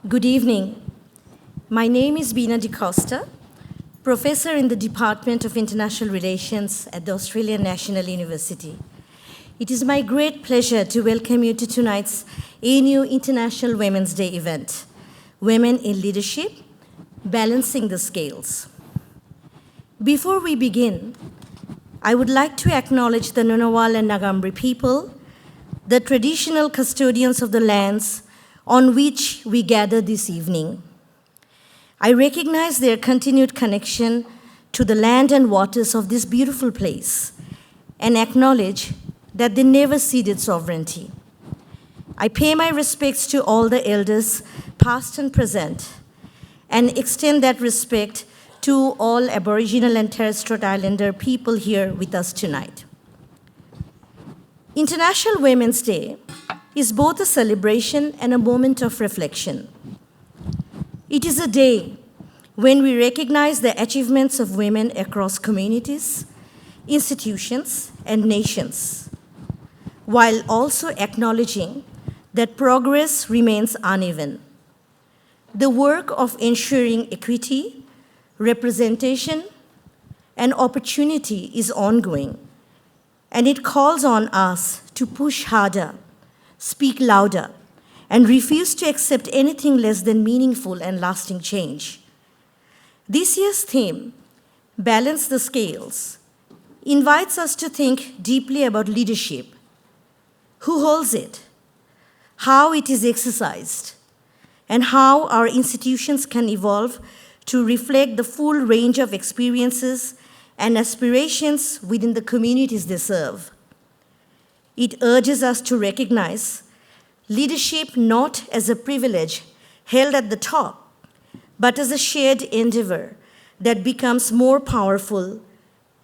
Good evening. My name is Bina De Costa, professor in the Department of International Relations at the Australian National University. It is my great pleasure to welcome you to tonight's ANU International Women's Day event, Women in Leadership, Balancing the Scales. Before we begin, I would like to acknowledge the Ngunnawal and Ngambri people, the traditional custodians of the lands on which we gather this evening. I recognize their continued connection to the land and waters of this beautiful place and acknowledge that they never ceded sovereignty. I pay my respects to all the elders, past and present, and extend that respect to all Aboriginal and Torres Strait Islander people here with us tonight. International Women's Day is both a celebration and a moment of reflection. It is a day when we recognize the achievements of women across communities, institutions, and nations, while also acknowledging that progress remains uneven. The work of ensuring equity, representation, and opportunity is ongoing, and it calls on us to push harder, speak louder, and refuse to accept anything less than meaningful and lasting change. This year's theme, Balance the Scales, invites us to think deeply about leadership. Who holds it? How it is exercised? And how our institutions can evolve to reflect the full range of experiences and aspirations within the communities they serve. It urges us to recognize leadership not as a privilege held at the top, but as a shared endeavor that becomes more powerful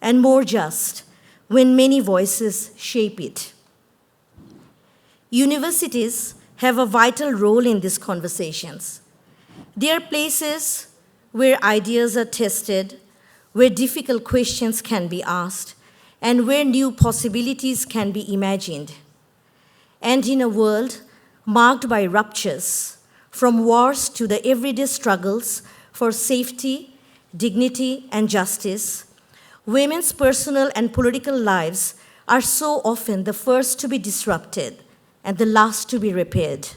and more just when many voices shape it. Universities have a vital role in these conversations. They are places where ideas are tested, where difficult questions can be asked, and where new possibilities can be imagined. And in a world marked by ruptures, from wars to the everyday struggles for safety, dignity, and justice, women's personal and political lives are so often the first to be disrupted and the last to be repaired.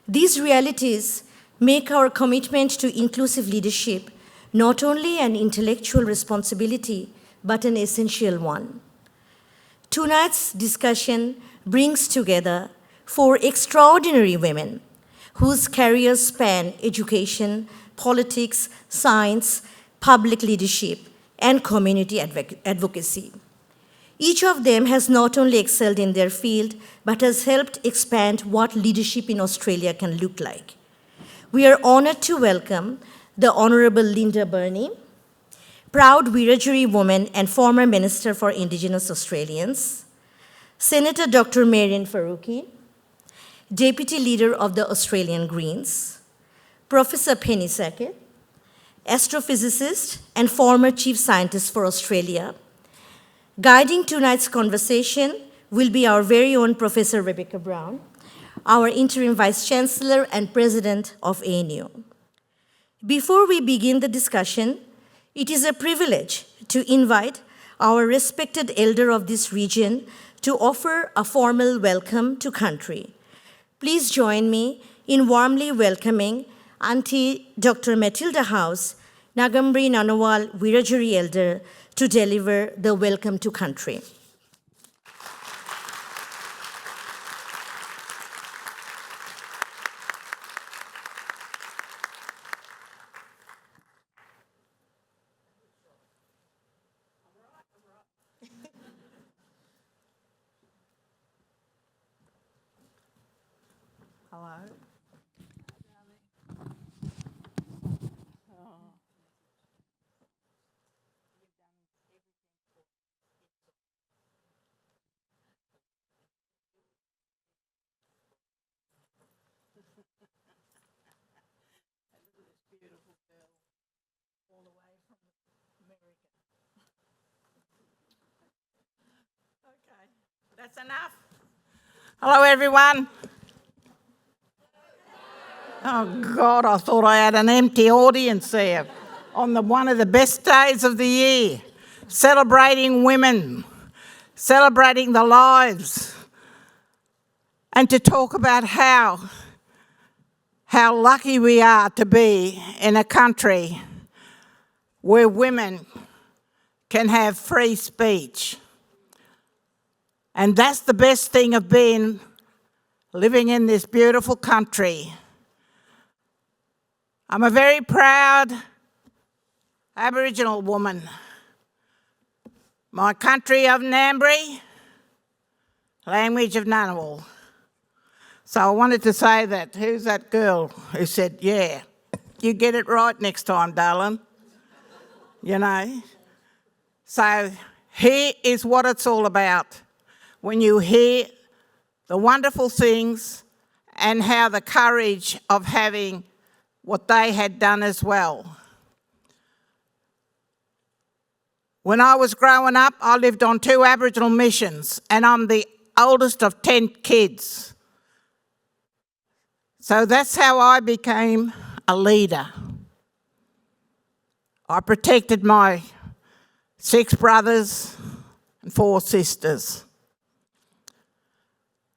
These realities make our commitment to inclusive leadership not only an intellectual responsibility, but an essential one. Tonight's discussion brings together 4 extraordinary women whose careers span education, politics, science, public leadership, and community advocacy. Each of them has not only excelled in their field, but has helped expand what leadership in Australia can look like. We are honored to welcome the Honourable Linda Burney, proud Wiradjuri woman and former Minister for Indigenous Australians, Senator Dr. Mehreen Faruqi, Deputy Leader of the Australian Greens, Professor Penny Sackett, astrophysicist and former Chief Scientist for Australia. Guiding tonight's conversation will be our very own Professor Rebekah Brown, our Interim Vice-Chancellor and President of ANU. Before we begin the discussion, it is a privilege to invite our respected elder of this region to offer a formal welcome to country. Please join me in warmly welcoming Auntie Dr. Matilda House, Ngambri Ngunnawal Wiradjuri elder, to deliver the welcome to country. Hello. Beautiful girl, all the way from America. Okay, that's enough. Hello, everyone. Oh God, I thought I had an empty audience there on one of the best days of the year, celebrating women, celebrating the lives, and to talk about how lucky we are to be in a country where women can have free speech. And that's the best thing of living in this beautiful country. I'm a very proud Aboriginal woman. My country of Ngambri, language of Ngunnawal. So I wanted to say that. Who's that girl who said, yeah, you get it right next time, darling? You know? So here is what it's all about. When you hear the wonderful things and how the courage of having what they had done as well. When I was growing up, I lived on 2 Aboriginal missions, and I'm the oldest of 10 kids. So that's how I became a leader. I protected my 6 brothers and 4 sisters.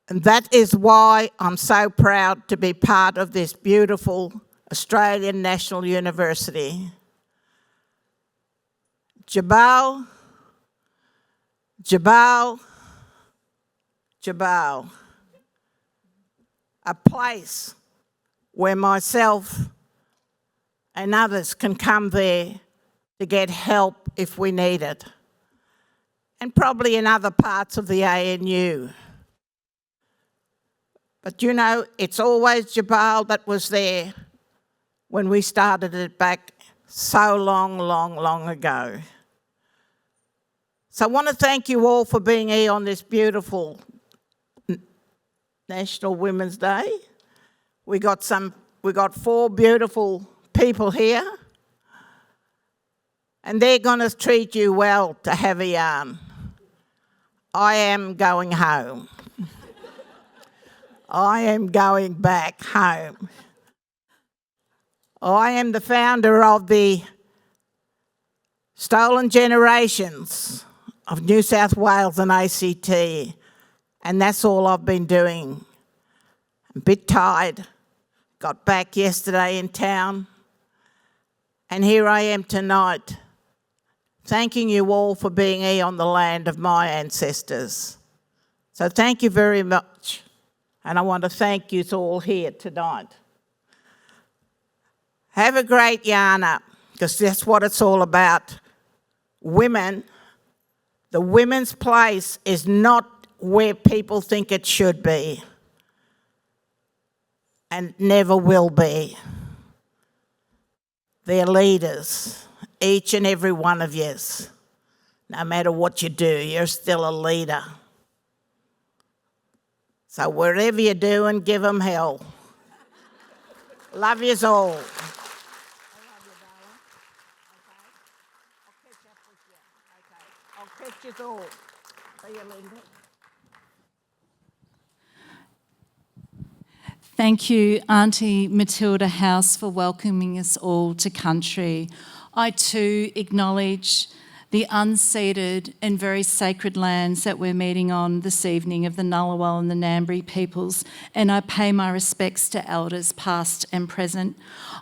And that is why I'm so proud to be part of this beautiful Australian National University. Jabal, Jabal, Jabal. A place where myself and others can come there to get help if we need it. And probably in other parts of the ANU. But you know, it's always Jabal that was there when we started it back so long, long, long ago. So I want to thank you all for being here on this beautiful National Women's Day. We got 4 beautiful people here, and they're going to treat you well to have a yarn. I am going home. I am going back home. I am the founder of the Stolen Generations of New South Wales and ACT, and that's all I've been doing. I'm a bit tired. Got back yesterday in town, and here I am tonight, thanking you all for being here on the land of my ancestors. So thank you very much, and I want to thank you all here tonight. Have a great yarn up, because that's what it's all about. Women, the women's place is not where people think it should be, and never will be. They're leaders, each and every one of you. No matter what you do, you're still a leader. So wherever you're doing, give them hell. Love yous all. I'll catch you all. See you, Linda. Thank you, Auntie Matilda House, for welcoming us all to country. I too acknowledge the unceded and very sacred lands that we're meeting on this evening of the Ngunnawal and the Ngambri peoples, and I pay my respects to elders past and present.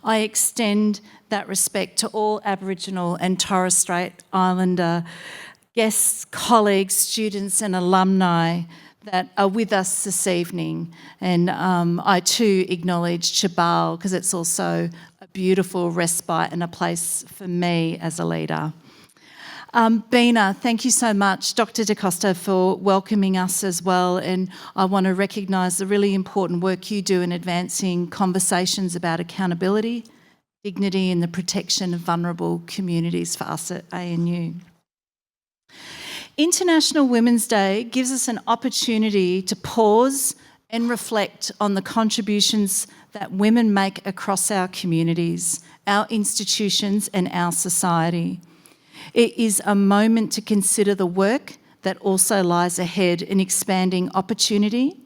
I extend that respect to all Aboriginal and Torres Strait Islander guests, colleagues, students and alumni that are with us this evening. And I too acknowledge Jabal, because it's also a beautiful respite and a place for me as a leader. Bina, thank you so much, Dr. DaCosta, for welcoming us as well. And I want to recognise the really important work you do in advancing conversations about accountability, dignity and the protection of vulnerable communities for us at ANU. International Women's Day gives us an opportunity to pause and reflect on the contributions that women make across our communities, our institutions and our society. It is a moment to consider the work that also lies ahead in expanding opportunity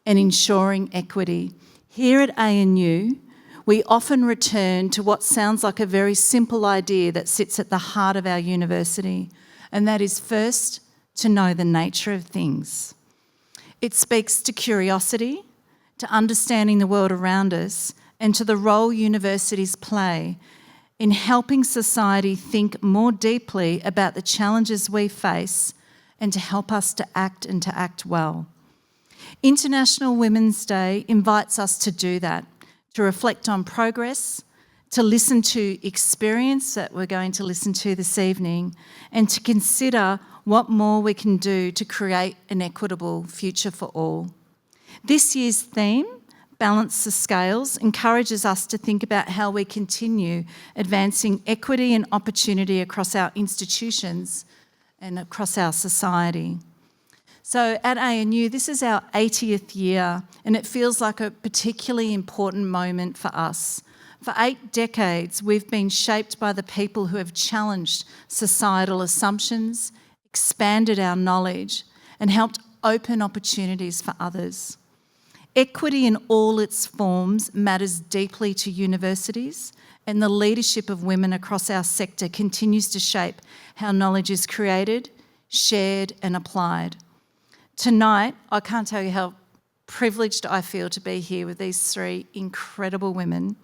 and ensuring equity, Here at ANU, we often return to what sounds like a very simple idea that sits at the heart of our university, and that is first, to know the nature of things. It speaks to curiosity, to understanding the world around us, and to the role universities play in helping society think more deeply about the challenges we face and to help us to act well. International Women's Day invites us to do that, to reflect on progress, to listen to experience that we're going to listen to this evening, and to consider what more we can do to create an equitable future for all. This year's theme, Balance the Scales, encourages us to think about how we continue advancing equity and opportunity across our institutions and across our society. So at ANU, this is our 80th year, and it feels like a particularly important moment for us. For 8 decades, we've been shaped by the people who have challenged societal assumptions, expanded our knowledge, and helped open opportunities for others. Equity in all its forms matters deeply to universities, and the leadership of women across our sector continues to shape how knowledge is created, shared, and applied. Tonight, I can't tell you how privileged I feel to be here with these 3 incredible women.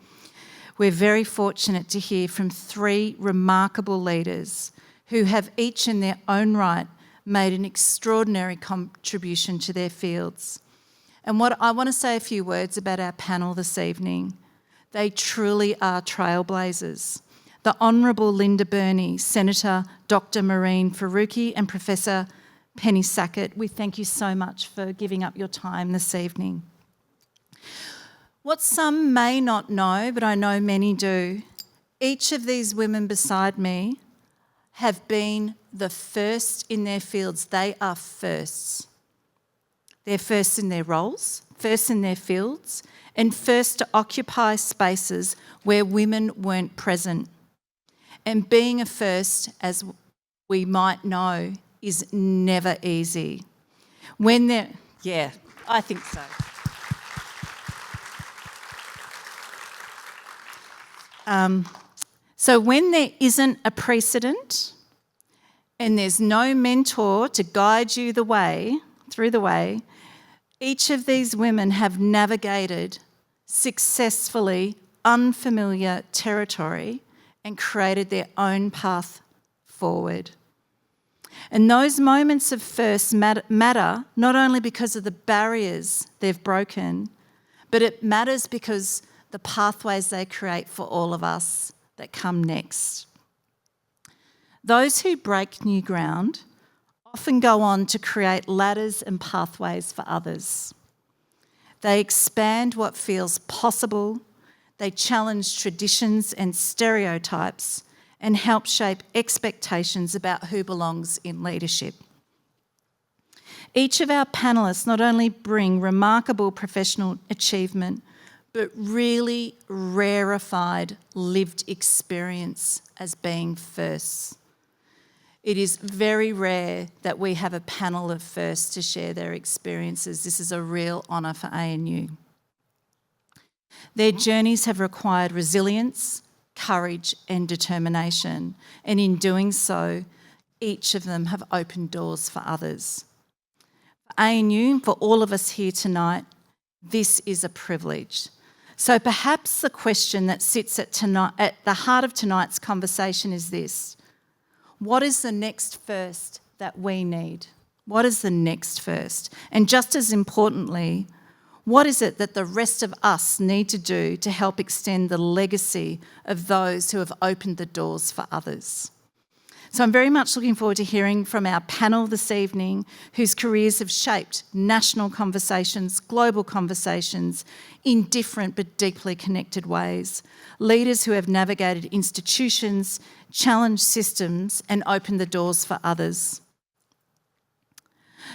We're very fortunate to hear from 3 remarkable leaders who have each in their own right made an extraordinary contribution to their fields. And what I want to say a few words about our panel this evening. They truly are trailblazers. The Honourable Linda Burney, Senator Dr. Mehreen Faruqi, and Professor Penny Sackett, we thank you so much for giving up your time this evening. What some may not know, but I know many do, each of these women beside me have been the first in their fields. They are firsts. They're first in their roles, first in their fields, and first to occupy spaces where women weren't present. And being a first, as we might know, is never easy. I think so. So when there isn't a precedent and there's no mentor to guide you through the way, each of these women have navigated successfully unfamiliar territory and created their own path forward. And those moments of first matter not only because of the barriers they've broken, but it matters because the pathways they create for all of us that come next. Those who break new ground often go on to create ladders and pathways for others. They expand what feels possible, they challenge traditions and stereotypes, and help shape expectations about who belongs in leadership. Each of our panellists not only bring remarkable professional achievement, but really rarefied lived experience as being firsts. It is very rare that we have a panel of firsts to share their experiences. This is a real honour for ANU. Their journeys have required resilience, courage and determination, and in doing so, each of them have opened doors for others. For ANU, for all of us here tonight, this is a privilege. So perhaps the question that sits at the heart of tonight's conversation is this: what is the next first that we need? What is the next first? And just as importantly, what is it that the rest of us need to do to help extend the legacy of those who have opened the doors for others? So I'm very much looking forward to hearing from our panel this evening, whose careers have shaped national conversations, global conversations, in different but deeply connected ways. Leaders who have navigated institutions, challenged systems, and opened the doors for others.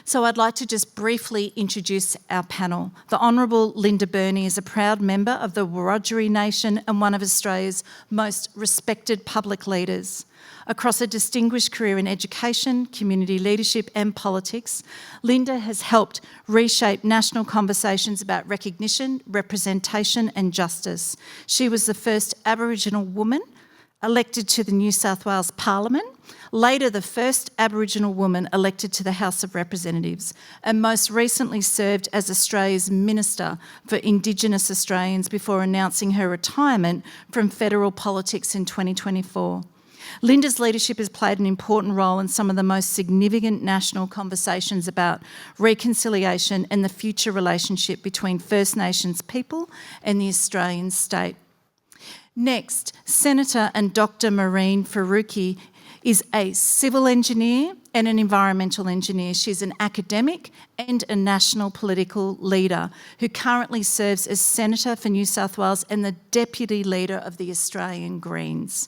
So I'd like to just briefly introduce our panel. The Honourable Linda Burney is a proud member of the Wiradjuri Nation and one of Australia's most respected public leaders. Across a distinguished career in education, community leadership and politics, Linda has helped reshape national conversations about recognition, representation and justice. She was the first Aboriginal woman elected to the New South Wales Parliament, later the first Aboriginal woman elected to the House of Representatives, and most recently served as Australia's Minister for Indigenous Australians before announcing her retirement from federal politics in 2024. Linda's leadership has played an important role in some of the most significant national conversations about reconciliation and the future relationship between First Nations people and the Australian state. Next, Senator and Dr. Mehreen Faruqi is a civil engineer and an environmental engineer. She's an academic and a national political leader who currently serves as Senator for New South Wales and the Deputy Leader of the Australian Greens.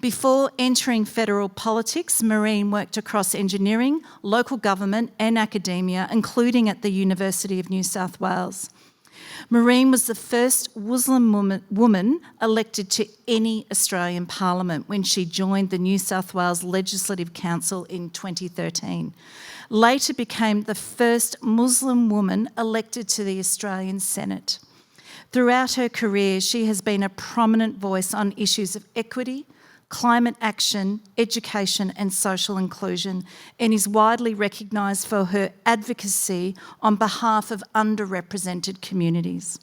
Before entering federal politics, Mehreen worked across engineering, local government and academia, including at the University of New South Wales. Mehreen was the first Muslim woman elected to any Australian Parliament when she joined the New South Wales Legislative Council in 2013. Later became the first Muslim woman elected to the Australian Senate. Throughout her career, she has been a prominent voice on issues of equity, climate action, education and social inclusion, and is widely recognised for her advocacy on behalf of underrepresented communities.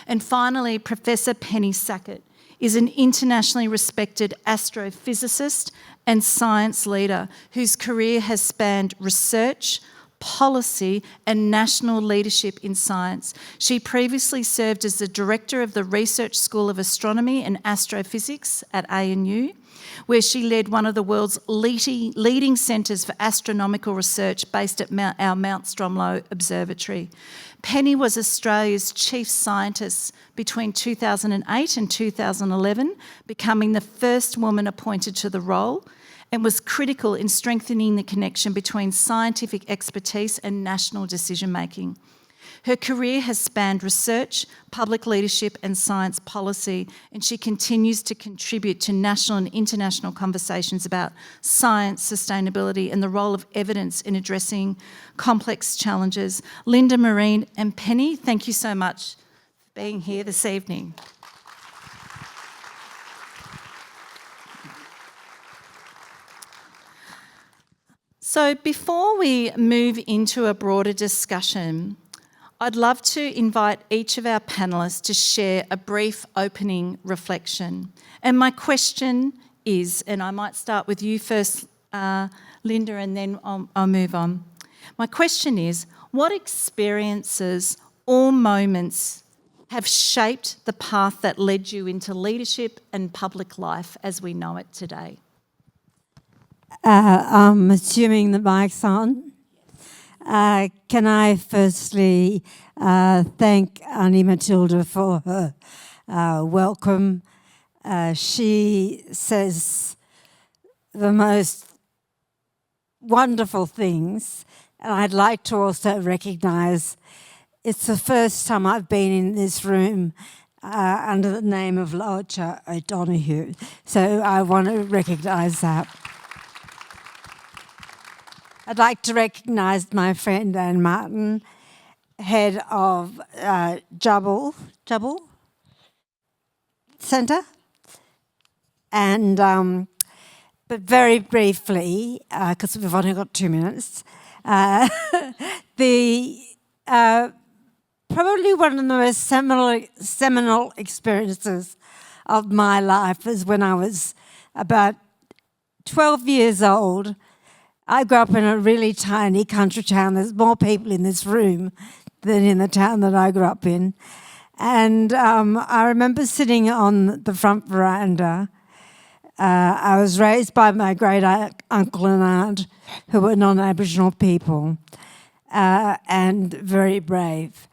And finally, Professor Penny Sackett is an internationally respected astrophysicist and science leader whose career has spanned research, policy and national leadership in science. She previously served as the Director of the Research School of Astronomy and Astrophysics at ANU, where she led one of the world's leading centres for astronomical research based at our Mount Stromlo Observatory. Penny was Australia's Chief Scientist between 2008 and 2011, becoming the first woman appointed to the role, and was critical in strengthening the connection between scientific expertise and national decision-making. Her career has spanned research, public leadership and science policy, and she continues to contribute to national and international conversations about science, sustainability and the role of evidence in addressing complex challenges. Linda, Mehreen and Penny, thank you so much for being here this evening. So before we move into a broader discussion, I'd love to invite each of our panellists to share a brief opening reflection. And my question is, and I might start with you first, Linda, and then I'll move on. My question is, what experiences or moments have shaped the path that led you into leadership and public life as we know it today? I'm assuming the mic's on. Can I firstly thank Auntie Matilda for her welcome. She says the most wonderful things, and I'd like to also recognise it's the first time I've been in this room under the name of Locha O'Donoghue, so I want to recognise that. I'd like to recognise my friend Anne Martin, head of Jubble Centre, and but very briefly, because we've only got 2 minutes, the probably one of the most seminal experiences of my life is when I was about 12 years old. I grew up in a really tiny country town. There's more people in this room than in the town that I grew up in. And I remember sitting on the front veranda. I was raised by my great uncle and aunt, who were non-Aboriginal people, and very brave.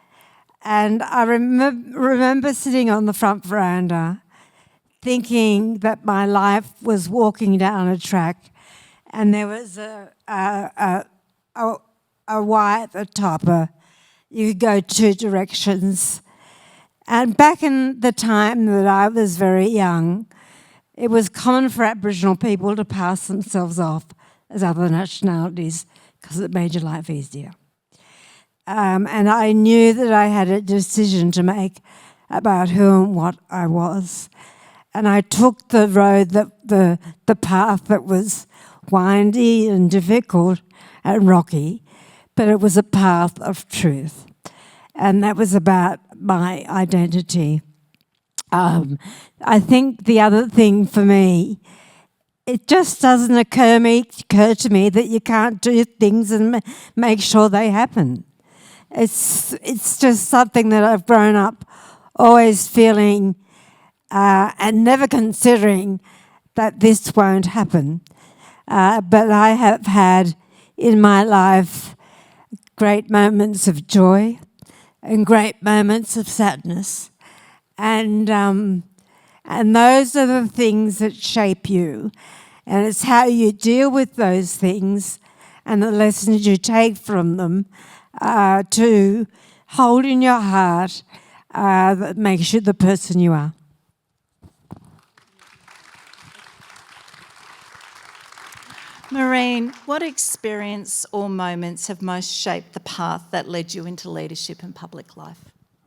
And I remember sitting on the front veranda thinking that my life was walking down a track, and there was a a Y at the top. You could go two directions. And back in the time that I was very young, it was common for Aboriginal people to pass themselves off as other nationalities because it made your life easier. And I knew that I had a decision to make about who and what I was. And I took the road, the path that was windy and difficult and rocky, but it was a path of truth. And that was about my identity. I think the other thing for me, it just doesn't occur to me that you can't do things and make sure they happen. It's just something that I've grown up always feeling and never considering that this won't happen. But I have had in my life great moments of joy and great moments of sadness. And those are the things that shape you. And it's how you deal with those things and the lessons you take from them to hold in your heart that makes you the person you are. Mehreen, what experience or moments have most shaped the path that led you into leadership and public life?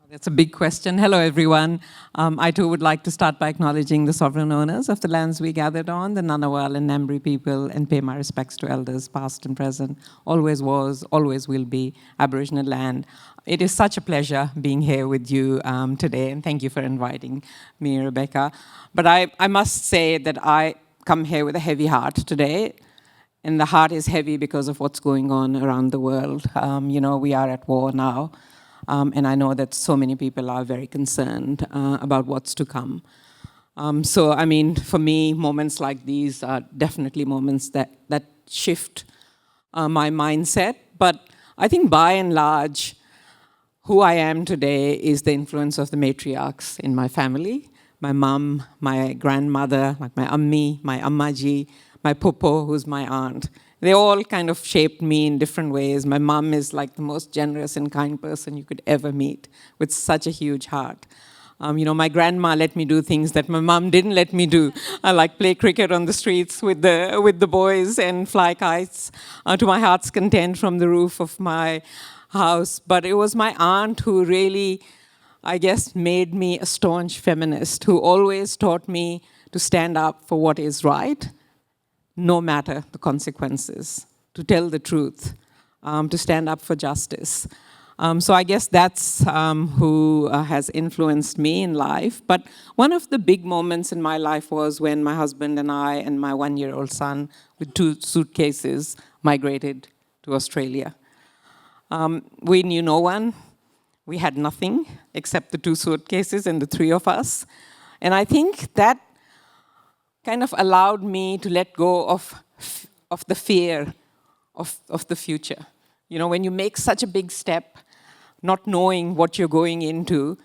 That's a big question. Hello, everyone. I too would like to start by acknowledging the sovereign owners of the lands we gathered on, the Ngunnawal and Ngambri people, and pay my respects to elders past and present, always was, always will be Aboriginal land. It is such a pleasure being here with you today, and thank you for inviting me, Rebekah. But I must say that I come here with a heavy heart today, and the heart is heavy because of what's going on around the world. We are at war now. And I know that so many people are very concerned about what's to come. For me, moments like these are definitely moments that shift my mindset. But I think by and large, who I am today is the influence of the matriarchs in my family. My mum, my grandmother, like my ammi, my ammaji, my popo, who's my aunt. They all kind of shaped me in different ways. My mum is like the most generous and kind person you could ever meet, with such a huge heart. My grandma let me do things that my mum didn't let me do. I like play cricket on the streets with the boys and fly kites to my heart's content from the roof of my house. But it was my aunt who really, I guess, made me a staunch feminist, who always taught me to stand up for what is right, no matter the consequences, to tell the truth, to stand up for justice. So I guess that's who has influenced me in life. But one of the big moments in my life was when my husband and I and my one-year-old son with 2 suitcases migrated to Australia. We knew no one. We had nothing except the 2 suitcases and the 3 of us. And I think that kind of allowed me to let go of the fear of the future. When you make such a big step, not knowing what you're going into,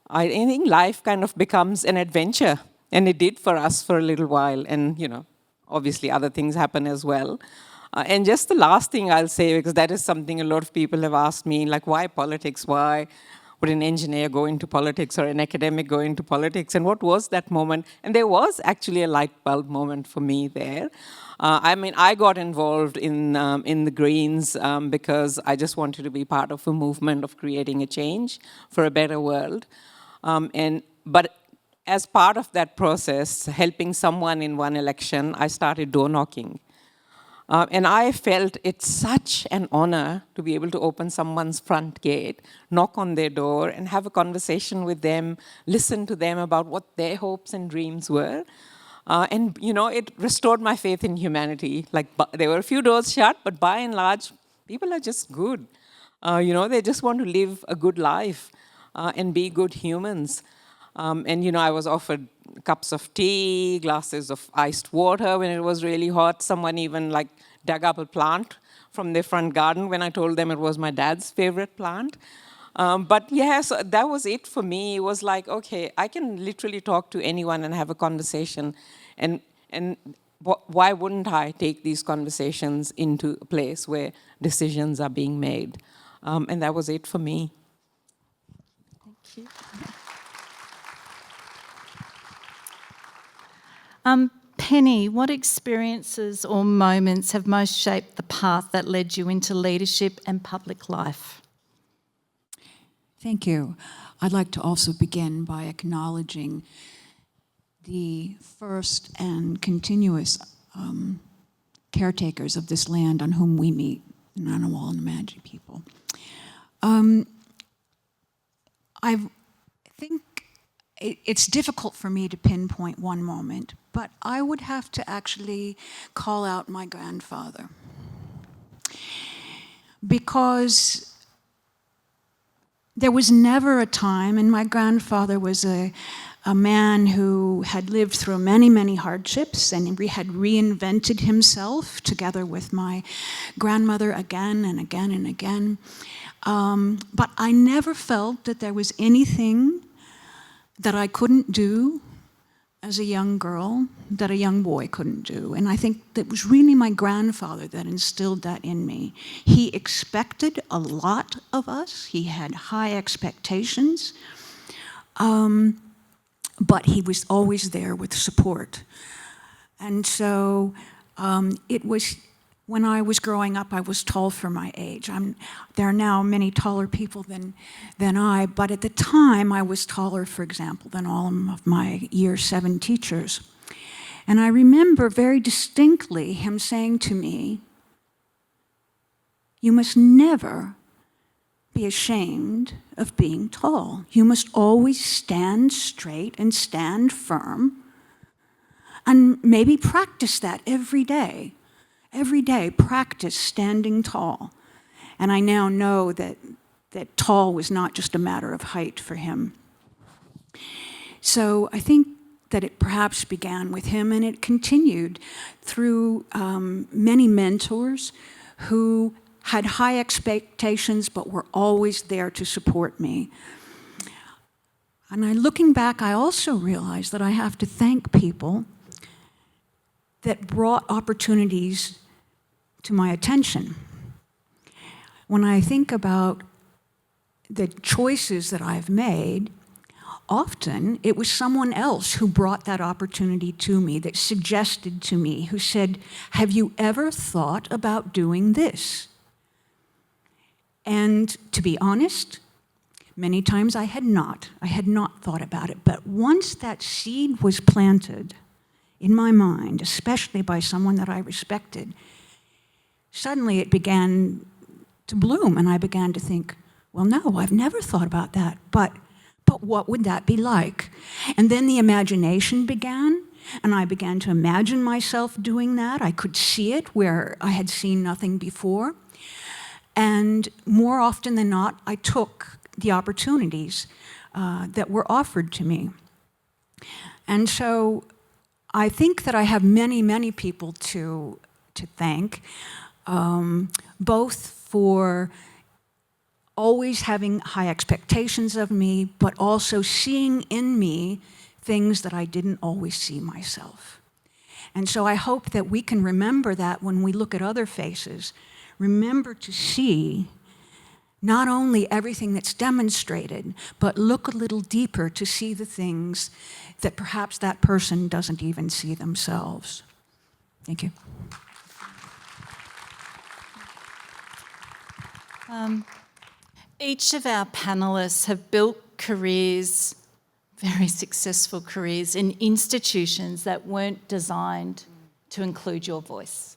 I think life kind of becomes an adventure. And it did for us for a little while. And, obviously other things happen as well. And just the last thing I'll say, because that is something a lot of people have asked me, like, why politics? Why would an engineer go into politics or an academic go into politics? And what was that moment? And there was actually a light bulb moment for me there. I got involved in the Greens because I just wanted to be part of a movement of creating a change for a better world. But as part of that process, helping someone in one election, I started door knocking. And I felt it's such an honor to be able to open someone's front gate, knock on their door, and have a conversation with them, listen to them about what their hopes and dreams were. It restored my faith in humanity. There were a few doors shut, but by and large, people are just good. They just want to live a good life and be good humans. I was offered cups of tea, glasses of iced water when it was really hot. Someone even dug up a plant from their front garden when I told them it was my dad's favorite plant. So that was it for me. It was like, okay, I can literally talk to anyone and have a conversation. And why wouldn't I take these conversations into a place where decisions are being made? And that was it for me. Thank you. Penny, what experiences or moments have most shaped the path that led you into leadership and public life? Thank you. I'd like to also begin by acknowledging the first and continuous caretakers of this land on whom we meet, the Ngunnawal and the Manji people. I think it's difficult for me to pinpoint one moment, but I would have to actually call out my grandfather. Because there was never a time, and my grandfather was a man who had lived through many, many hardships and had reinvented himself together with my grandmother again and again and again. But I never felt that there was anything that I couldn't do as a young girl that a young boy couldn't do. And I think that was really my grandfather that instilled that in me. He expected a lot of us. He had high expectations. But he was always there with support. And so it was, when I was growing up, I was tall for my age. There are now many taller people than I, but at the time I was taller, for example, than all of my Year 7 teachers. And I remember very distinctly him saying to me, "You must never be ashamed of being tall. You must always stand straight and stand firm, and maybe practice that every day. Every day, practice standing tall." And I now know that tall was not just a matter of height for him. So I think that it perhaps began with him, and it continued through many mentors who had high expectations but were always there to support me. And looking back, I also realized that I have to thank people that brought opportunities to my attention. When I think about the choices that I've made, often it was someone else who brought that opportunity to me, that suggested to me, who said, "Have you ever thought about doing this?" And to be honest, many times I had not. I had not thought about it. But once that seed was planted in my mind, especially by someone that I respected, suddenly it began to bloom, and I began to think, well, no, I've never thought about that, but what would that be like? And then the imagination began, and I began to imagine myself doing that. I could see it where I had seen nothing before. And more often than not, I took the opportunities that were offered to me. And so I think that I have many, many people to thank, both for always having high expectations of me, but also seeing in me things that I didn't always see myself. And so I hope that we can remember that when we look at other faces. Remember to see not only everything that's demonstrated, but look a little deeper to see the things that perhaps that person doesn't even see themselves. Thank you. Each of our panellists have built careers, very successful careers, in institutions that weren't designed to include your voice.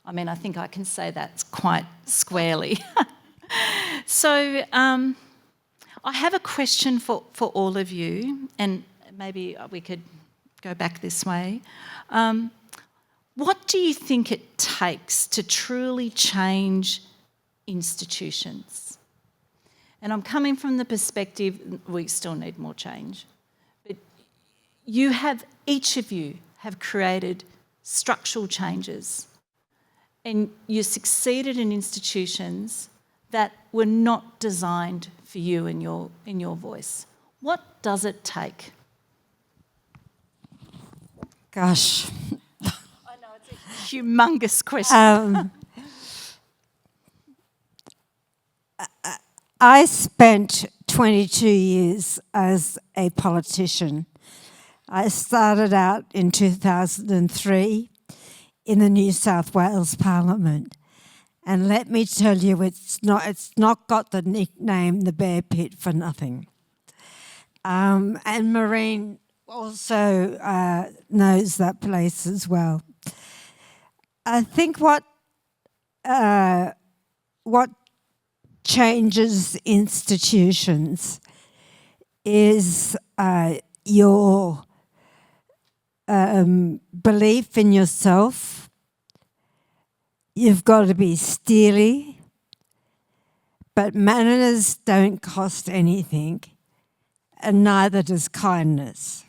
I mean, I think I can say that quite squarely. So I have a question for all of you, and maybe we could go back this way. What do you think it takes to truly change institutions? And I'm coming from the perspective, we still need more change, but each of you have created structural changes, and you succeeded in institutions that were not designed for you and your voice. What does it take? Gosh. I Humongous question. I spent 22 years as a politician. I started out in 2003 in the New South Wales Parliament. And let me tell you, it's not got the nickname the Bear Pit for nothing. And Mehreen also knows that place as well. I think what changes institutions is your belief in yourself. You've got to be steely, but manners don't cost anything, and neither does kindness.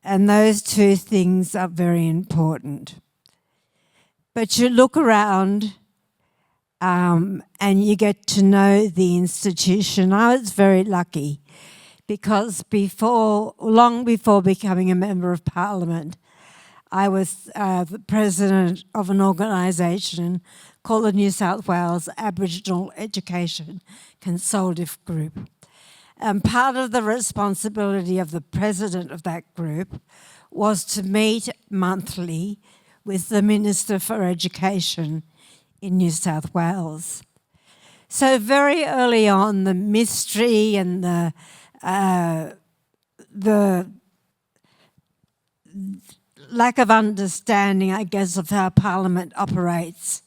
And those two things are very important. But you look around and you get to know the institution. I was very lucky because long before becoming a Member of Parliament, I was the president of an organisation called the New South Wales Aboriginal Education Consultative Group. And part of the responsibility of the president of that group was to meet monthly with the Minister for Education in New South Wales. So very early on, the mystery and the lack of understanding, I guess, of how Parliament operates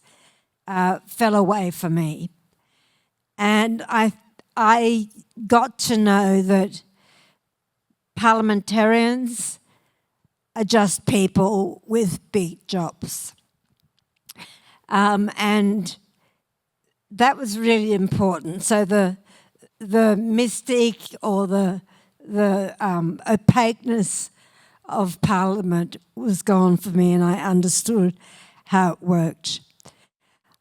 fell away for me. And I got to know that parliamentarians are just people with big jobs. And that was really important. So the mystique or the opaqueness of Parliament was gone for me, and I understood how it worked.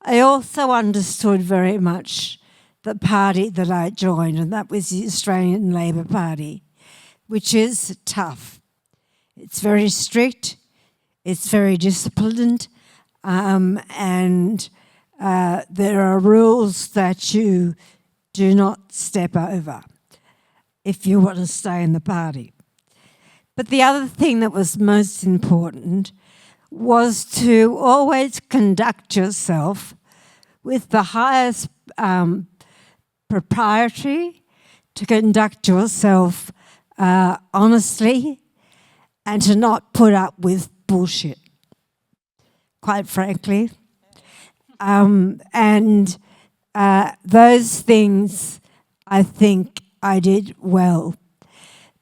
I also understood very much the party that I joined, and that was the Australian Labor Party, which is tough. It's very strict, it's very disciplined, and there are rules that you do not step over if you want to stay in the party. But the other thing that was most important was to always conduct yourself with the highest propriety, to conduct yourself honestly, and to not put up with bullshit, quite frankly. And those things I think I did well.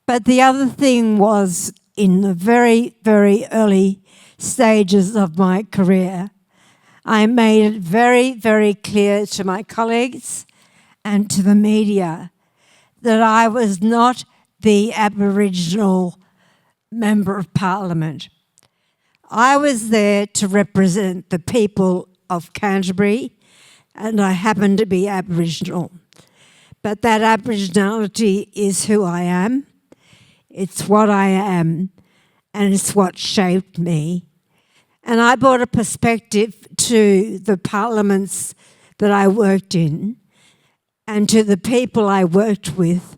But the other thing was, in the very, very early stages of my career, I made it very, very clear to my colleagues and to the media that I was not the Aboriginal Member of Parliament. I was there to represent the people of Canterbury, and I happen to be Aboriginal. But that Aboriginality is who I am. It's what I am, and it's what shaped me. And I brought a perspective to the parliaments that I worked in and to the people I worked with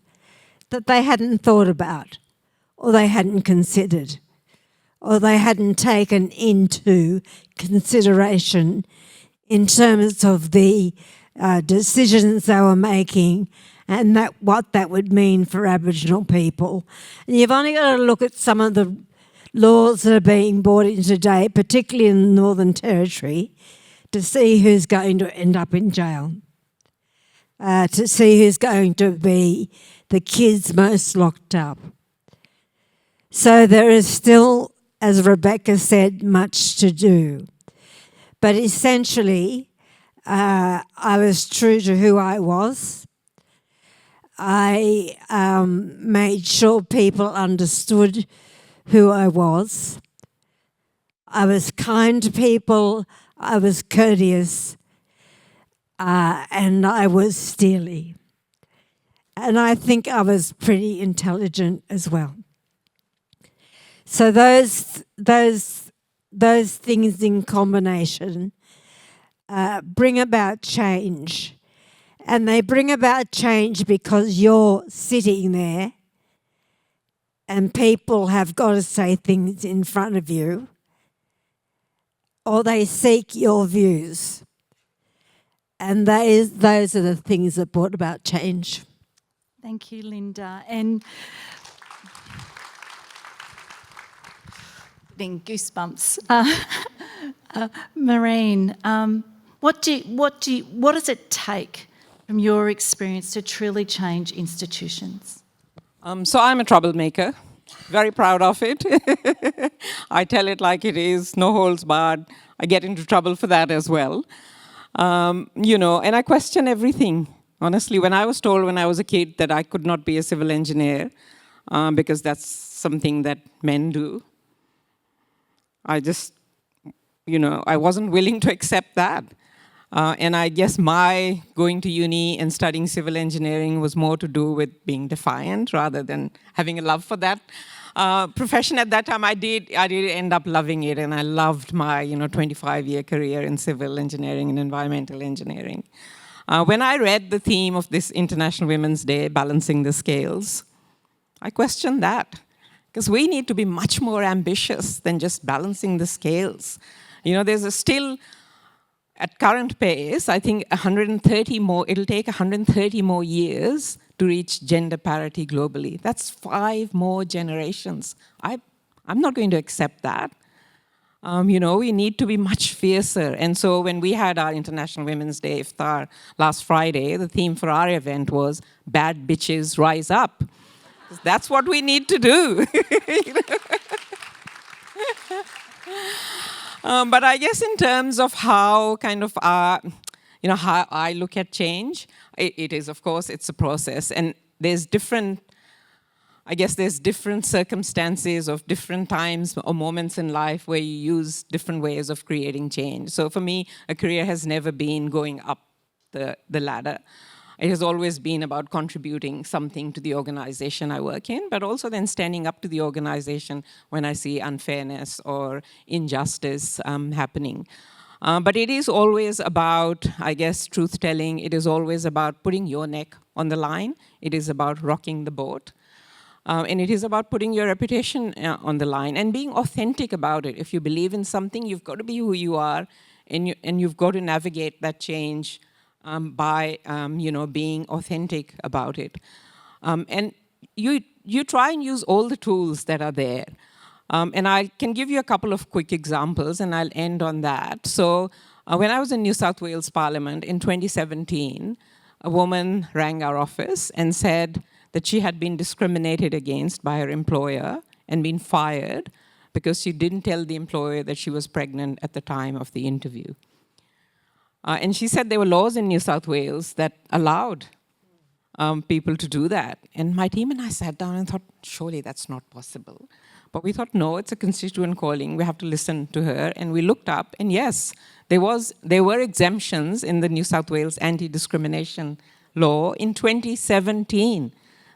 that they hadn't thought about, or they hadn't considered, or they hadn't taken into consideration in terms of the decisions they were making and what that would mean for Aboriginal people. And you've only got to look at some of the laws that are being brought in today, particularly in the Northern Territory, to see who's going to end up in jail, to see who's going to be the kids most locked up. So there is still, as Rebekah said, much to do. But essentially, I was true to who I was. I made sure people understood who I was. I was kind to people, I was courteous, and I was steely. And I think I was pretty intelligent as well. So those those things in combination bring about change. And they bring about change because you're sitting there and people have got to say things in front of you, or they seek your views. And those are the things that brought about change. Thank you, Linda. And getting goosebumps. Mehreen, what does it take from your experience to truly change institutions? So I'm a troublemaker, very proud of it. I tell it like it is, no holds barred. I get into trouble for that as well. And I question everything. Honestly, when I was told when I was a kid that I could not be a civil engineer because that's something that men do, I just, I wasn't willing to accept that. And I guess my going to uni and studying civil engineering was more to do with being defiant rather than having a love for that profession. At that time, I did end up loving it, and I loved my 25-year career in civil engineering and environmental engineering. When I read the theme of this International Women's Day, Balancing the Scales, I questioned that. Because we need to be much more ambitious than just balancing the scales. There's still, at current pace, I think it'll take 130 more years to reach gender parity globally. That's 5 more generations. I'm not going to accept that. We need to be much fiercer. And so when we had our International Women's Day Iftar last Friday, the theme for our event was Bad Bitches Rise Up. That's what we need to do. But I guess in terms of how how I look at change, it is, of course, it's a process. And there's different circumstances of different times or moments in life where you use different ways of creating change. So for me, a career has never been going up the ladder. It has always been about contributing something to the organization I work in, but also then standing up to the organization when I see unfairness or injustice happening. But it is always about, I guess, truth-telling. It is always about putting your neck on the line. It is about rocking the boat. And it is about putting your reputation on the line and being authentic about it. If you believe in something, you've got to be who you are, and you've got to navigate that change by being authentic about it. And you try and use all the tools that are there. And I can give you a couple of quick examples, and I'll end on that. So when I was in New South Wales Parliament in 2017, a woman rang our office and said that she had been discriminated against by her employer and been fired because she didn't tell the employer that she was pregnant at the time of the interview. And she said there were laws in New South Wales that allowed people to do that. And my team and I sat down and thought, surely that's not possible. But we thought, no, it's a constituent calling. We have to listen to her. And we looked up, and yes, there were exemptions in the New South Wales anti-discrimination law in 2017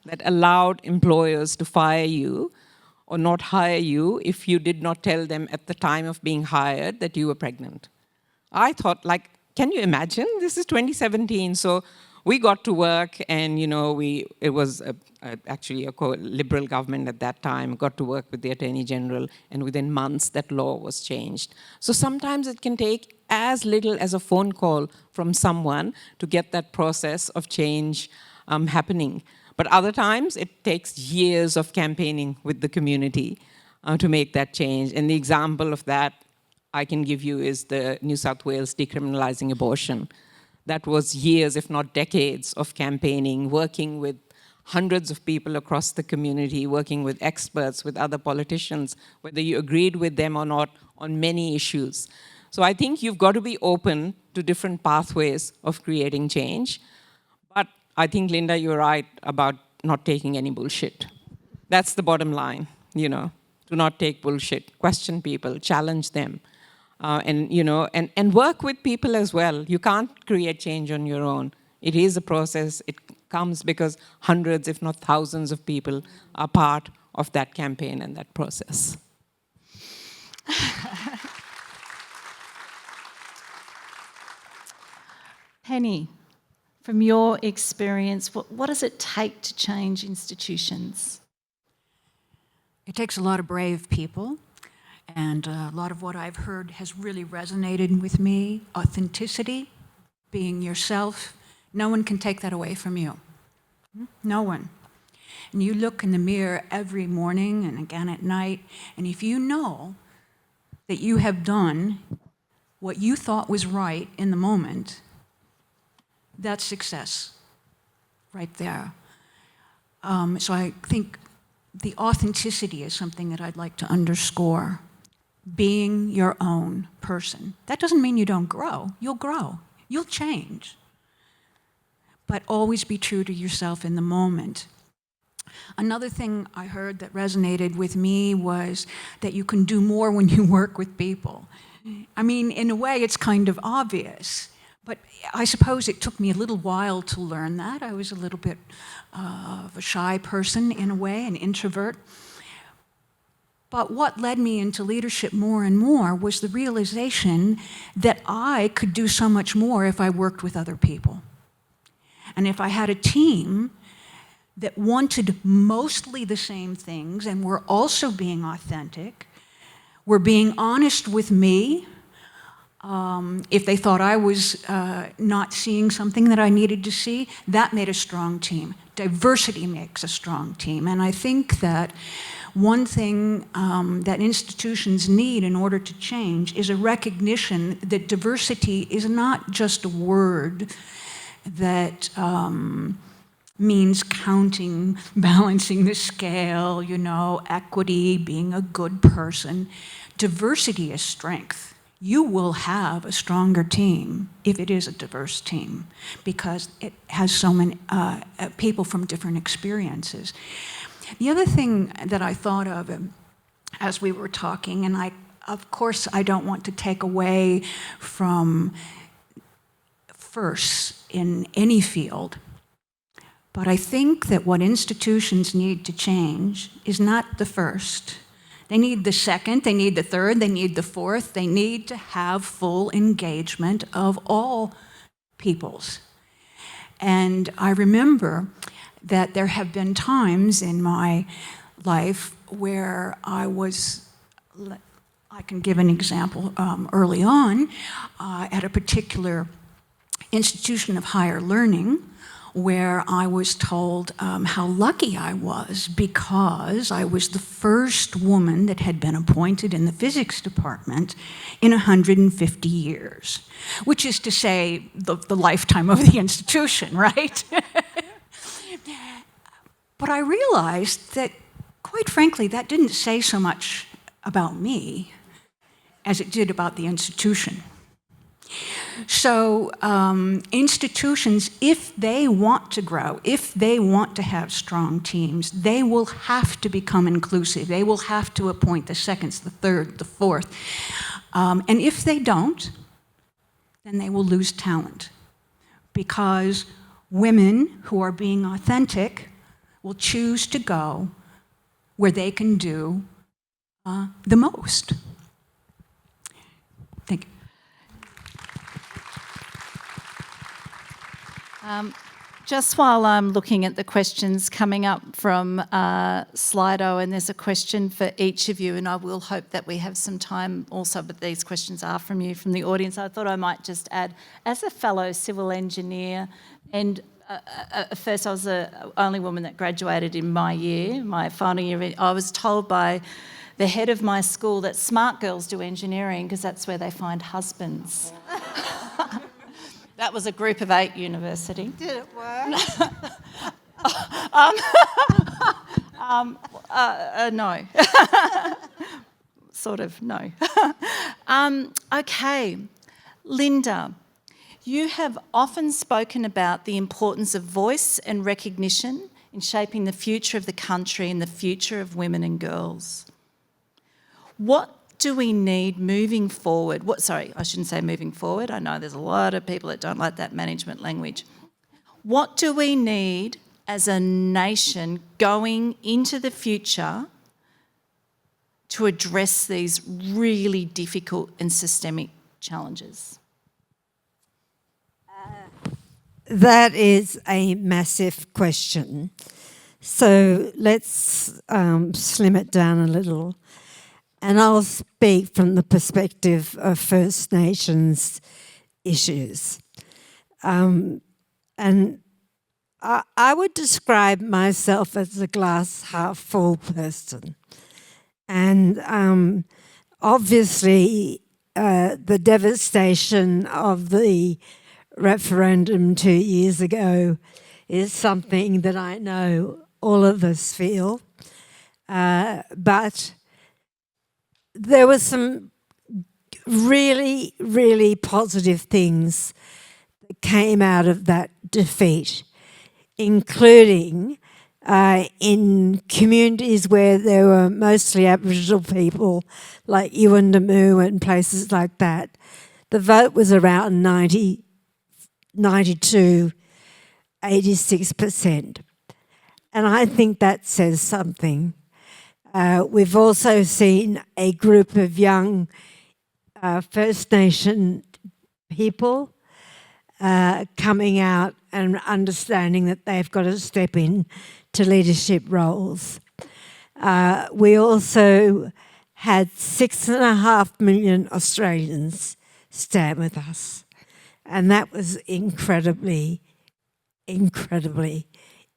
that allowed employers to fire you or not hire you if you did not tell them at the time of being hired that you were pregnant. I thought, can you imagine? This is 2017, so we got to work, and it was actually a liberal government at that time, got to work with the Attorney General, and within months that law was changed. So sometimes it can take as little as a phone call from someone to get that process of change happening. But other times it takes years of campaigning with the community to make that change. And the example of that I can give you is the New South Wales decriminalizing abortion. That was years, if not decades, of campaigning, working with hundreds of people across the community, working with experts, with other politicians, whether you agreed with them or not, on many issues. So I think you've got to be open to different pathways of creating change. But I think, Linda, you're right about not taking any bullshit. That's the bottom line, Do not take bullshit. Question people, challenge them. And work with people as well. You can't create change on your own. It is a process. It comes because hundreds, if not thousands of people are part of that campaign and that process. Penny, from your experience, what does it take to change institutions? It takes a lot of brave people, and a lot of what I've heard has really resonated with me. Authenticity, being yourself, no one can take that away from you. No one. And you look in the mirror every morning and again at night, and if you know that you have done what you thought was right in the moment, that's success right there. So I think the authenticity is something that I'd like to underscore. Being your own person. That doesn't mean you don't grow. You'll grow. You'll change. But always be true to yourself in the moment. Another thing I heard that resonated with me was that you can do more when you work with people. I mean, in a way, it's kind of obvious. But I suppose it took me a little while to learn that. I was a little bit of a shy person in a way, an introvert. But what led me into leadership more and more was the realization that I could do so much more if I worked with other people. And if I had a team that wanted mostly the same things and were also being authentic, were being honest with me, if they thought I was not seeing something that I needed to see, that made a strong team. Diversity makes a strong team. And I think that one thing that institutions need in order to change is a recognition that diversity is not just a word that means counting, balancing the scale, equity, being a good person. Diversity is strength. You will have a stronger team if it is a diverse team because it has so many people from different experiences. The other thing that I thought of as we were talking, and of course I don't want to take away from firsts in any field, but I think that what institutions need to change is not the first. They need the second, they need the third, they need the fourth. They need to have full engagement of all peoples. And I remember that there have been times in my life where I can give an example early on, at a particular institution of higher learning, where I was told how lucky I was because I was the first woman that had been appointed in the physics department in 150 years, which is to say the lifetime of the institution, right? But I realized that, quite frankly, that didn't say so much about me as it did about the institution. So institutions, if they want to grow, if they want to have strong teams, they will have to become inclusive. They will have to appoint the seconds, the third, the fourth. And if they don't, then they will lose talent because women who are being authentic will choose to go where they can do the most. Thank you. Just while I'm looking at the questions coming up from Slido, and there's a question for each of you, and I will hope that we have some time also, but these questions are from you, from the audience. I thought I might just add, as a fellow civil engineer, and first I was the only woman that graduated in my year, my final year, I was told by the head of my school that smart girls do engineering because that's where they find husbands. That was a group of 8 university. Did it work? No. Sort of, no. Okay. Linda, you have often spoken about the importance of voice and recognition in shaping the future of the country and the future of women and girls. What do we need moving forward? I shouldn't say moving forward. I know there's a lot of people that don't like that management language. What do we need as a nation going into the future to address these really difficult and systemic challenges? That is a massive question. So let's slim it down a little. And I'll speak from the perspective of First Nations issues. And I would describe myself as a glass half full person. And obviously, the devastation of the referendum 2 years ago is something that I know all of us feel. But there were some really, really positive things that came out of that defeat, including in communities where there were mostly Aboriginal people, like Yuendamu and places like that. The vote was around 92, 86%. And I think that says something. We've also seen a group of young First Nation people coming out and understanding that they've got to step in to leadership roles. We also had 6.5 million Australians stand with us. And that was incredibly, incredibly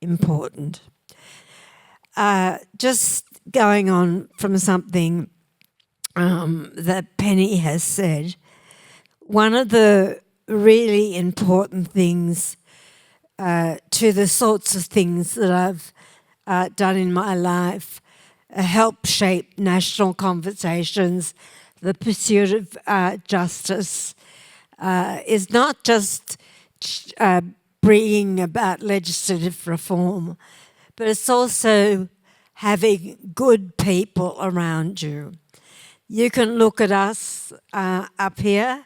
important. Just going on from something that Penny has said, one of the really important things to the sorts of things that I've done in my life help shape national conversations, the pursuit of justice, is not just bringing about legislative reform, but it's also having good people around you. You can look at us up here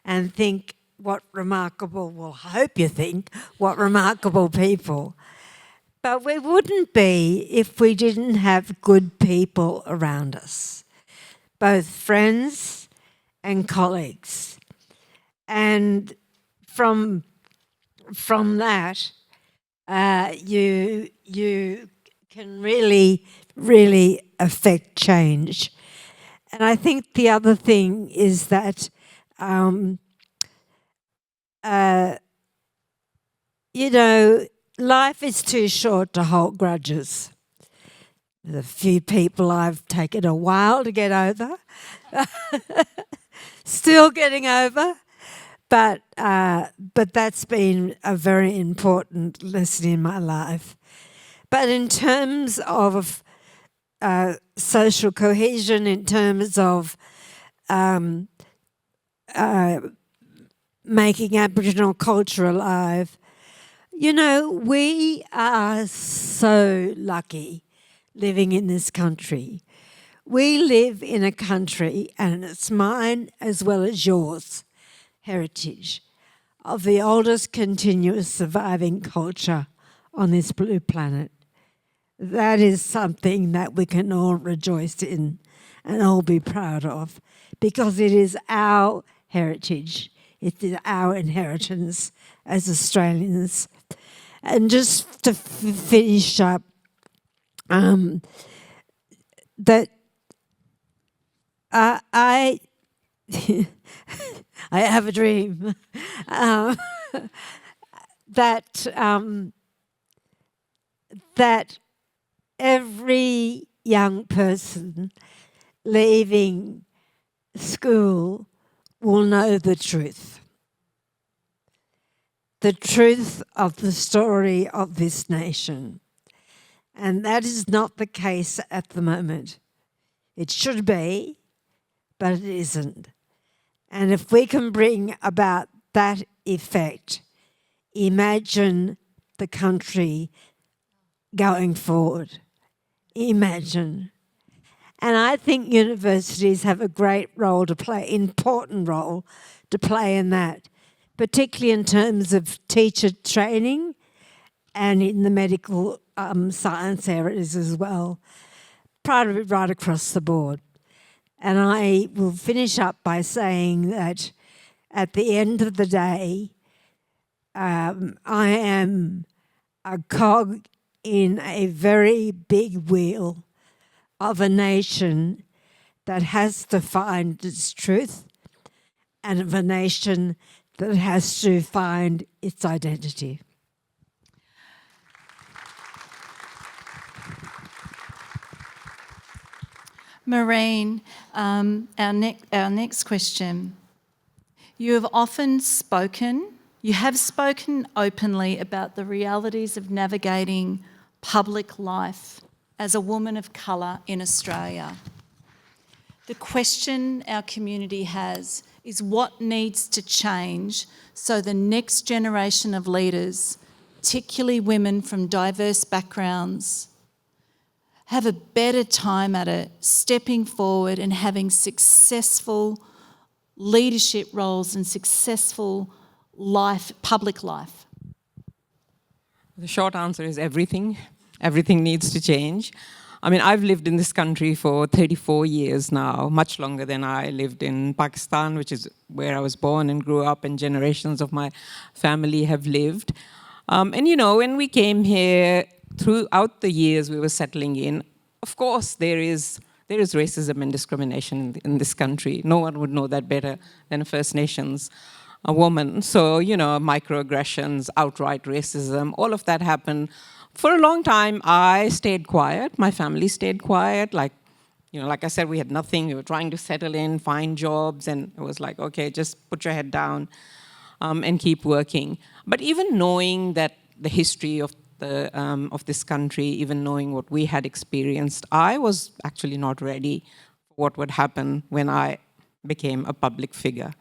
and think, what remarkable, well, I hope you think, what remarkable people. But we wouldn't be if we didn't have good people around us, both friends and colleagues. And from that, you can really, really affect change. And I think the other thing is that, you know, life is too short to hold grudges. The few people I've taken a while to get over, still getting over, but that's been a very important lesson in my life. But in terms of social cohesion, in terms of making Aboriginal culture alive, you know, we are so lucky living in this country. We live in a country, and it's mine as well as yours, heritage, of the oldest continuous surviving culture on this blue planet. That is something that we can all rejoice in and all be proud of, because it is our heritage. It is our inheritance as Australians. And just to finish up, that I I have a dream that that every young person leaving school will know the truth of the story of this nation. And that is not the case at the moment. It should be, but it isn't. And if we can bring about that effect, imagine the country going forward. Imagine. And I think universities have a great role to play, important role to play in that, particularly in terms of teacher training and in the medical science areas as well, right across the board. And I will finish up by saying that at the end of the day, I am a cog in a very big wheel of a nation that has to find its truth and of a nation that has to find its identity. Mehreen, our next question. You have spoken openly about the realities of navigating public life as a woman of colour in Australia. The question our community has is what needs to change so the next generation of leaders, particularly women from diverse backgrounds, have a better time at it, stepping forward and having successful leadership roles and successful life, public life? The short answer is everything. Everything needs to change. I mean, I've lived in this country for 34 years now, much longer than I lived in Pakistan, which is where I was born and grew up, and generations of my family have lived. And you know, when we came here, throughout the years we were settling in, of course there is racism and discrimination in this country. No one would know that better than a First Nations woman. So, you know, microaggressions, outright racism, all of that happened. For a long time, I stayed quiet. My family stayed quiet. Like I said, we had nothing. We were trying to settle in, find jobs, and it was like, okay, just put your head down and keep working. But even knowing that the history of this country, even knowing what we had experienced, I was actually not ready for what would happen when I became a public figure.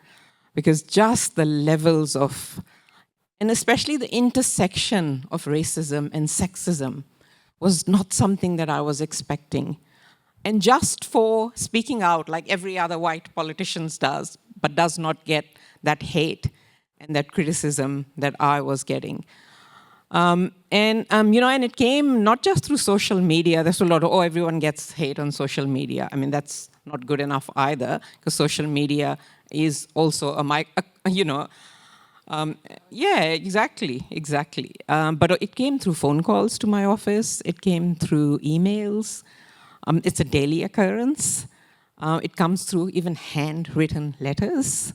Because just the levels of, and especially the intersection of racism and sexism, was not something that I was expecting. And just for speaking out like every other white politician does, but does not get that hate and that criticism that I was getting. And it came not just through social media. There's a lot of, everyone gets hate on social media. I mean, that's not good enough either, because social media is also yeah, exactly. But it came through phone calls to my office. It came through emails. It's a daily occurrence. It comes through even handwritten letters,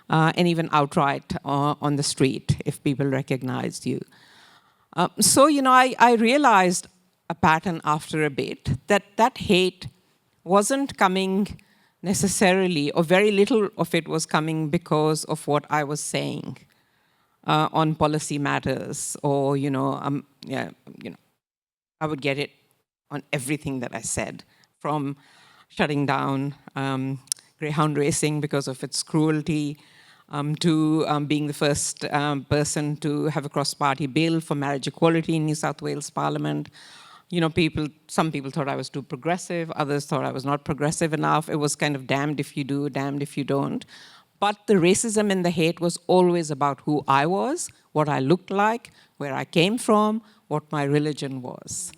and even outright on the street if people recognized you. So, I realized a pattern after a bit, that hate wasn't coming necessarily, or very little of it was coming because of what I was saying on policy matters, or, I would get it on everything that I said, from shutting down greyhound racing because of its cruelty, to being the first person to have a cross-party bill for marriage equality in New South Wales Parliament. Some people thought I was too progressive, others thought I was not progressive enough. It was kind of damned if you do, damned if you don't. But the racism and the hate was always about who I was, what I looked like, where I came from, what my religion was.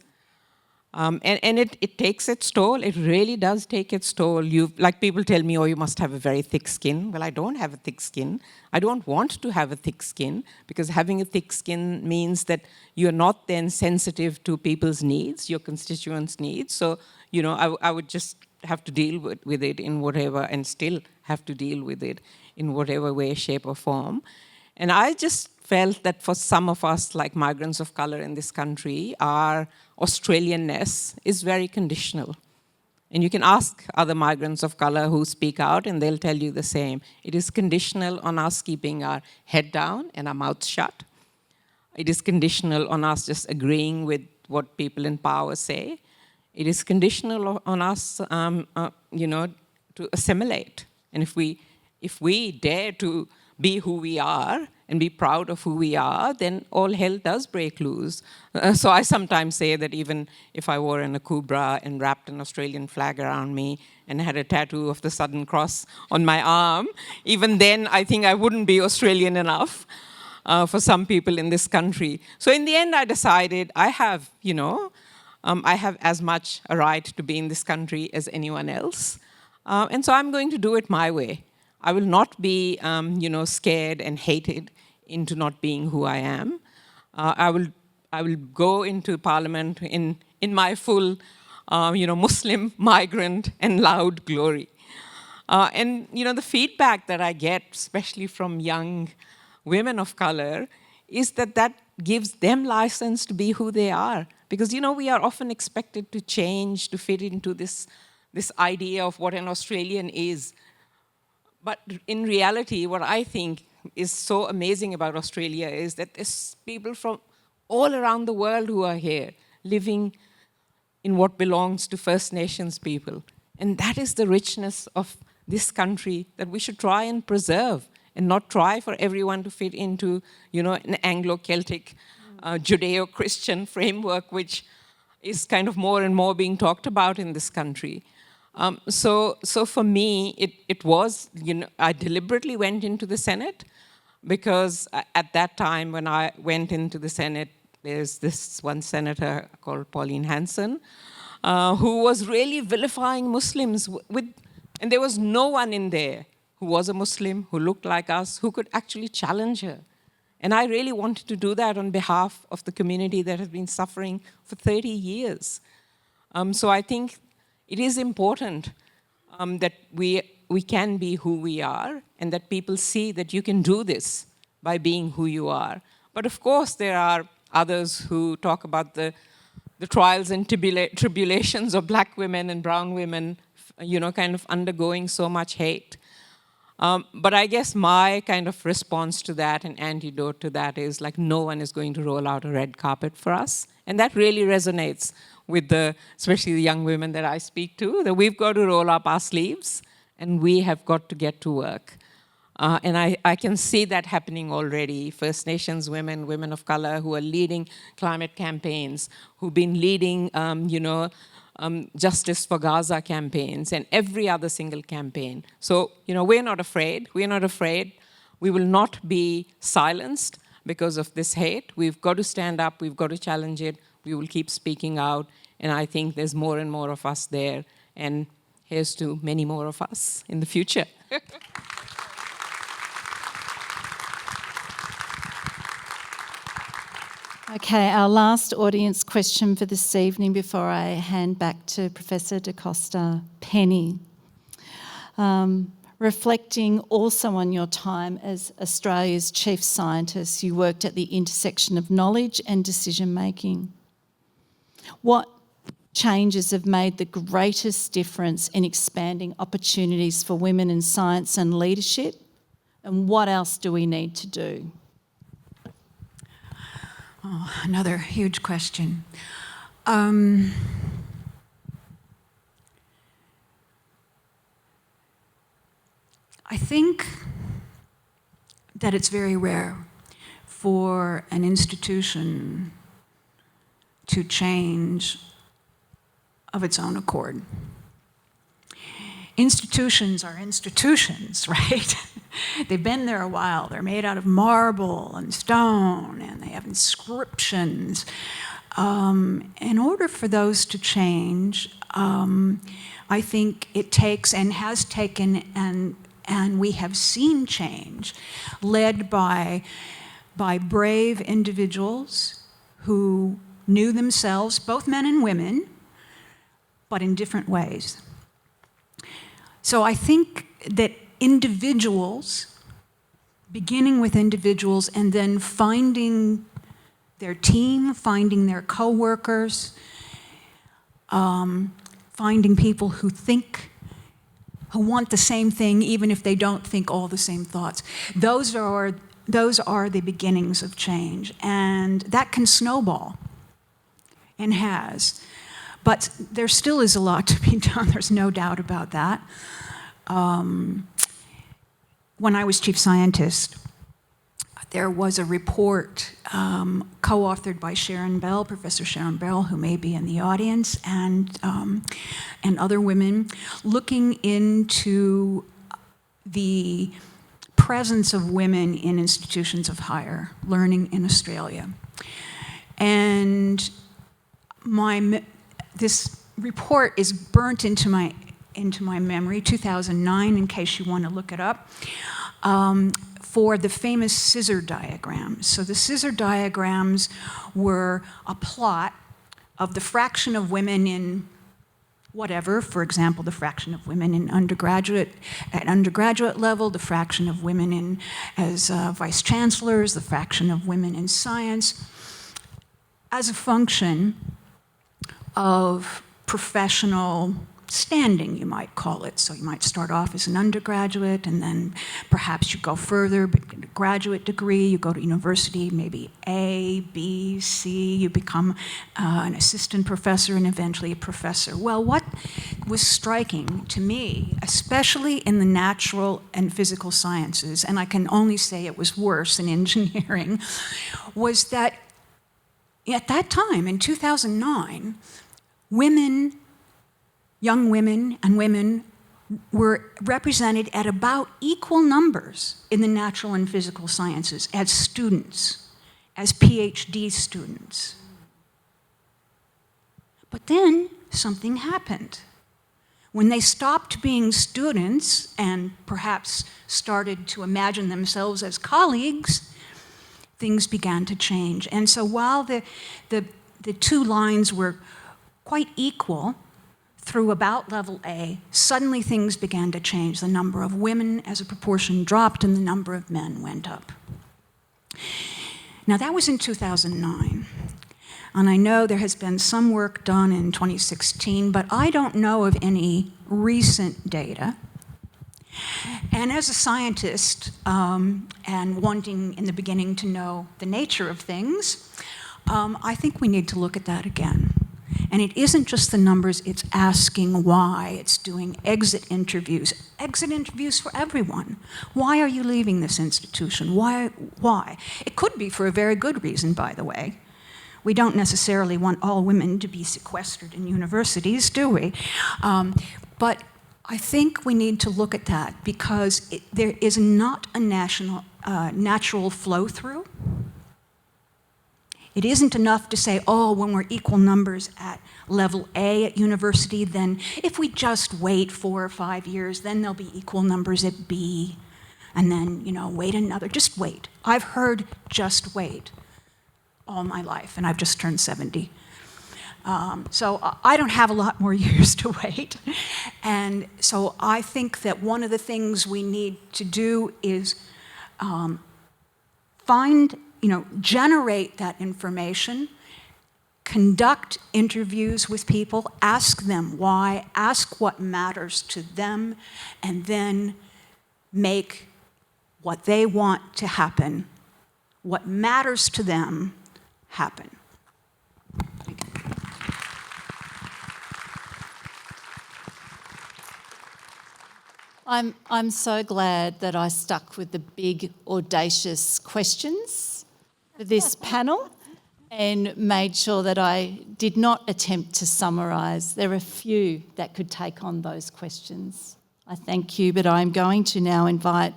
And it takes its toll. It really does take its toll. Like people tell me, you must have a very thick skin. Well, I don't have a thick skin. I don't want to have a thick skin, because having a thick skin means that you're not then sensitive to people's needs, your constituents' needs. So, I would just have to deal with it in whatever, and still have to deal with it in whatever way, shape, or form. And I just felt that for some of us, like migrants of color in this country, our Australianness is very conditional. And you can ask other migrants of color who speak out, and they'll tell you the same. It is conditional on us keeping our head down and our mouths shut. It is conditional on us just agreeing with what people in power say. It is conditional on us, to assimilate. And if we dare to be who we are and be proud of who we are, then all hell does break loose. So I sometimes say that even if I wore an akubra and wrapped an Australian flag around me and had a tattoo of the Southern Cross on my arm, even then I think I wouldn't be Australian enough for some people in this country. So in the end, I decided I have as much a right to be in this country as anyone else. And so I'm going to do it my way. I will not be, scared and hated into not being who I am. I will go into Parliament in my full, Muslim, migrant, and loud glory. And the feedback that I get, especially from young women of color, is that gives them license to be who they are. Because, we are often expected to change, to fit into this idea of what an Australian is. But in reality, what I think is so amazing about Australia is that there's people from all around the world who are here, living in what belongs to First Nations people. And that is the richness of this country that we should try and preserve, and not try for everyone to fit into, an Anglo-Celtic, Judeo-Christian framework, which is kind of more and more being talked about in this country. So for me, it was, I deliberately went into the Senate because at that time when I went into the Senate, there's this one senator called Pauline Hanson, who was really vilifying Muslims and there was no one in there who was a Muslim, who looked like us, who could actually challenge her. And I really wanted to do that on behalf of the community that has been suffering for 30 years. So I think it is important that we can be who we are, and that people see that you can do this by being who you are. But of course, there are others who talk about the trials and tribulations of black women and brown women, kind of undergoing so much hate. But I guess my kind of response to that and antidote to that is like, no one is going to roll out a red carpet for us. And that really resonates with especially the young women that I speak to, that we've got to roll up our sleeves and we have got to get to work. And I can see that happening already. First Nations women, women of color who are leading climate campaigns, who've been leading, Justice for Gaza campaigns and every other single campaign. So, we're not afraid. We're not afraid. We will not be silenced because of this hate. We've got to stand up. We've got to challenge it. We will keep speaking out. And I think there's more and more of us there. And here's to many more of us in the future. Okay, our last audience question for this evening before I hand back to Professor Da Costa. Penny, reflecting also on your time as Australia's chief scientist, you worked at the intersection of knowledge and decision making. What changes have made the greatest difference in expanding opportunities for women in science and leadership, and what else do we need to do? Oh, another huge question. I think that it's very rare for an institution to change of its own accord. Institutions are institutions, right? They've been there a while. They're made out of marble and stone, and they have inscriptions. In order for those to change, I think it takes and has taken, and we have seen change, led by brave individuals who knew themselves, both men and women, but in different ways. So I think that individuals, beginning with individuals and then finding their team, finding their co-workers, finding people who want the same thing even if they don't think all the same thoughts. Those are the beginnings of change, and that can snowball, and has. But there still is a lot to be done, there's no doubt about that. When I was chief scientist, there was a report co-authored by Sharon Bell, Professor Sharon Bell, who may be in the audience, and other women, looking into the presence of women in institutions of higher learning in Australia. And this report is burnt into my memory, 2009, in case you want to look it up. for the famous scissor diagrams. So the scissor diagrams were a plot of the fraction of women in whatever, for example, the fraction of women in at undergraduate level, the fraction of women as vice-chancellors, the fraction of women in science, as a function of professional standing, you might call it. So you might start off as an undergraduate, and then perhaps you go further, get a graduate degree, you go to university, maybe A, B, C, you become an assistant professor, and eventually a professor. Well, what was striking to me, especially in the natural and physical sciences, and I can only say it was worse in engineering, was that at that time, in 2009, women, young women and women were represented at about equal numbers in the natural and physical sciences as students, as PhD students. But then something happened. When they stopped being students and perhaps started to imagine themselves as colleagues, things began to change. And so while the two lines were quite equal, through about level A, suddenly things began to change. The number of women as a proportion dropped and the number of men went up. Now that was in 2009. And I know there has been some work done in 2016, but I don't know of any recent data. And as a scientist, and wanting in the beginning to know the nature of things, I think we need to look at that again. And it isn't just the numbers, it's asking why. It's doing exit interviews for everyone. Why are you leaving this institution? Why? It could be for a very good reason, by the way. We don't necessarily want all women to be sequestered in universities, do we? But I think we need to look at that because there is not a natural flow-through. It isn't enough to say, oh, when we're equal numbers at level A at university, then if we just wait 4 or 5 years, then there'll be equal numbers at B. And then, wait another, just wait. I've heard just wait all my life, and I've just turned 70. So I don't have a lot more years to wait. And so I think that one of the things we need to do is generate that information, conduct interviews with people, ask them why, ask what matters to them, and then make what they want to happen, what matters to them, happen. Thank you. I'm so glad that I stuck with the big, audacious questions for this panel and made sure that I did not attempt to summarise. There are few that could take on those questions. I thank you, but I'm going to now invite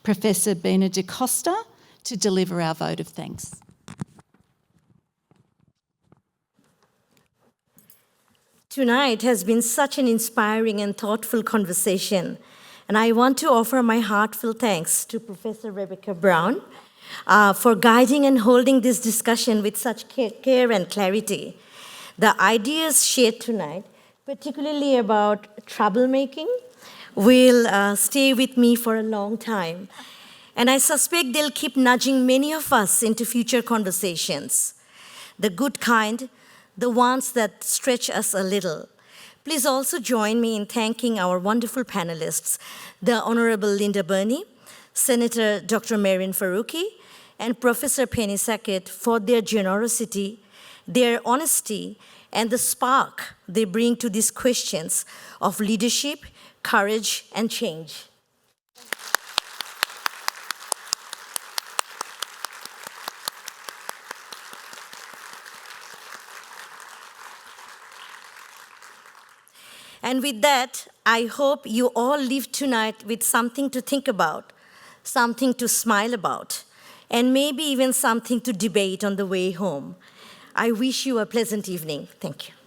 Professor Bina da Costa to deliver our vote of thanks. Tonight has been such an inspiring and thoughtful conversation, and I want to offer my heartfelt thanks to Professor Rebekah Brown for guiding and holding this discussion with such care and clarity. The ideas shared tonight, particularly about troublemaking, will stay with me for a long time, and I suspect they'll keep nudging many of us into future conversations. The good kind, the ones that stretch us a little. Please also join me in thanking our wonderful panelists, the Honourable Linda Burney, Senator Dr. Mehreen Faruqi, and Professor Penny Sackett for their generosity, their honesty, and the spark they bring to these questions of leadership, courage, and change. And with that, I hope you all leave tonight with something to think about, something to smile about, and maybe even something to debate on the way home. I wish you a pleasant evening. Thank you.